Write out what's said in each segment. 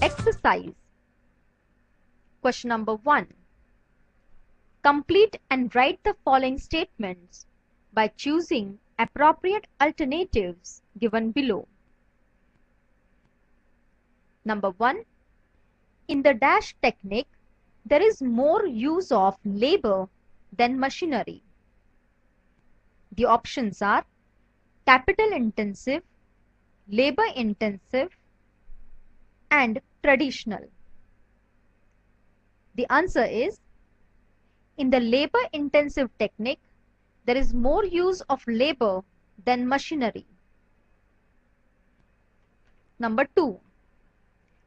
Exercise. Question number 1. Complete and write the following statements by choosing appropriate alternatives given below. Number 1. In the dash technique, there is more use of labor than machinery. The options are capital intensive, labor intensive, and traditional. The answer is, in the labor intensive technique, there is more use of labor than machinery. Number 2.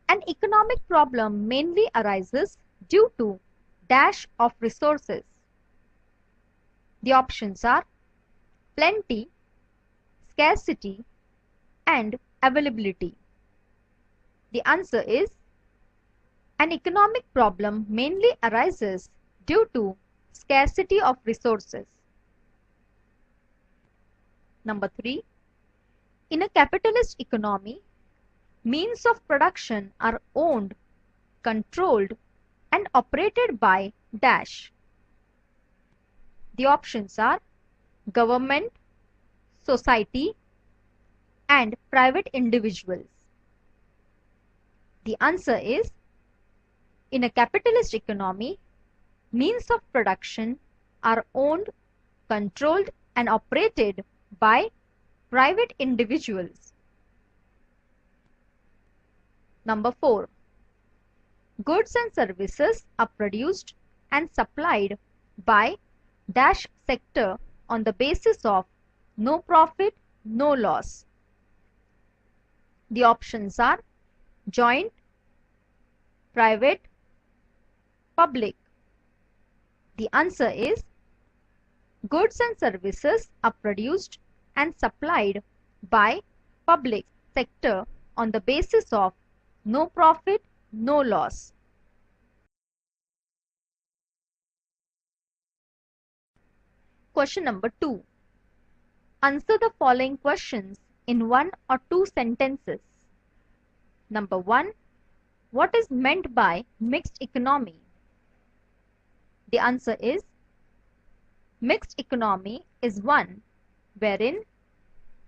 An economic problem mainly arises due to dash of resources. The options are plenty, scarcity, and availability. The answer is, an economic problem mainly arises due to scarcity of resources. Number 3. In a capitalist economy, means of production are owned, controlled, and operated by dash. The options are government, society, and private individuals. The answer is, in a capitalist economy, means of production are owned, controlled, and operated by private individuals. Number 4. Goods and services are produced and supplied by dash sector on the basis of no profit, no loss. The options are joint, private, public. The answer is, goods and services are produced and supplied by public sector on the basis of no profit, no loss. Question number 2. Answer the following questions in 1 or 2 sentences. Number 1. What is meant by mixed economy? The answer is, mixed economy is one wherein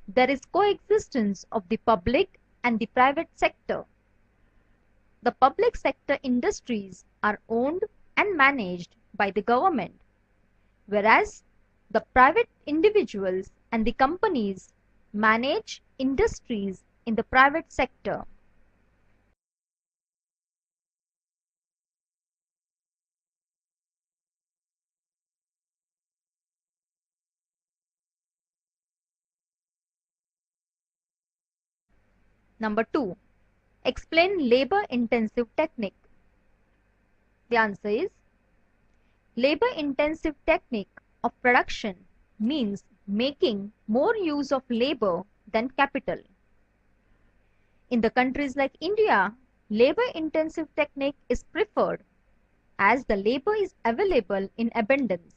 there is coexistence of the public and the private sector. The public sector industries are owned and managed by the government, whereas the private individuals and the companies manage industries in the private sector. Number 2. Explain labor-intensive technique. The answer is, labor-intensive technique of production means making more use of labor than capital. In the countries like India, labor-intensive technique is preferred as the labor is available in abundance.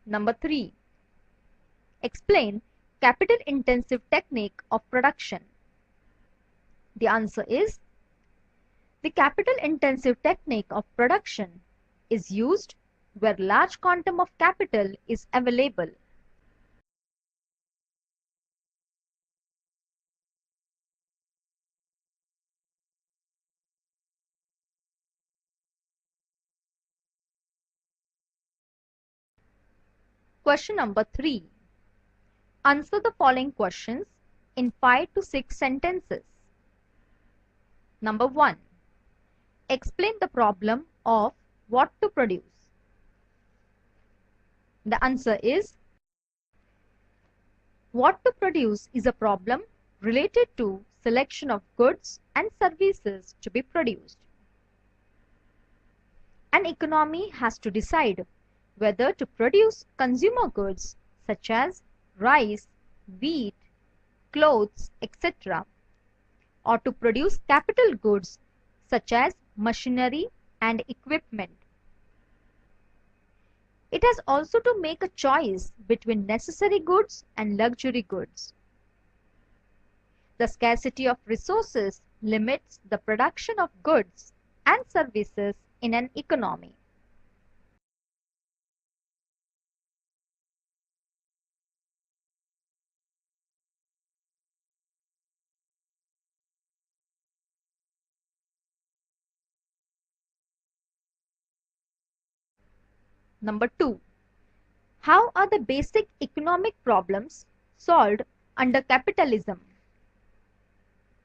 Number 3. Explain capital-intensive technique of production. The answer is, the capital-intensive technique of production is used where large quantum of capital is available. Question number 3. Answer the following questions in 5 to 6 sentences. Number 1. Explain the problem of what to produce. The answer is, what to produce is a problem related to selection of goods and services to be produced. An economy has to decide whether to produce consumer goods such as rice, wheat, clothes, etc., or to produce capital goods such as machinery and equipment. It has also to make a choice between necessary goods and luxury goods. The scarcity of resources limits the production of goods and services in an economy. Number 2. How are the basic economic problems solved under capitalism?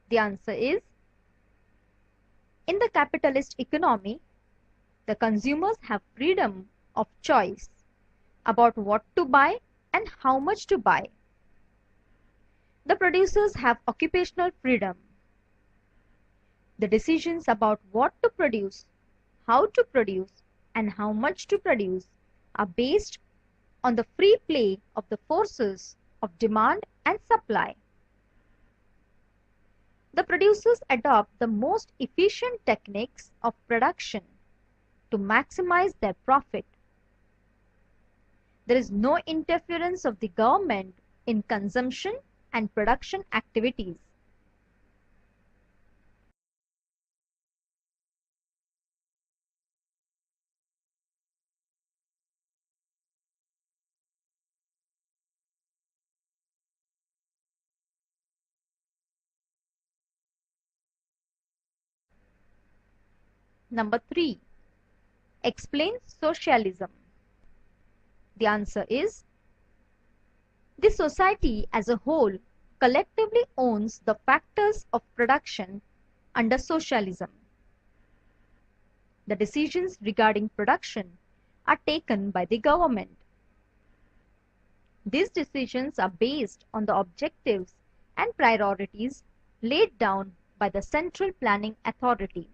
The answer is, in the capitalist economy, the consumers have freedom of choice about what to buy and how much to buy. The producers have occupational freedom. The decisions about what to produce, how to produce, and how much to produce are based on the free play of the forces of demand and supply. The producers adopt the most efficient techniques of production to maximize their profit. There is no interference of the government in consumption and production activities. Number 3. Explain socialism. The answer is, the society as a whole collectively owns the factors of production under socialism. The decisions regarding production are taken by the government. These decisions are based on the objectives and priorities laid down by the central planning authority.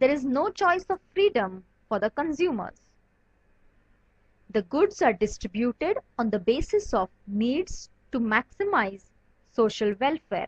There is no choice of freedom for the consumers. The goods are distributed on the basis of needs to maximize social welfare.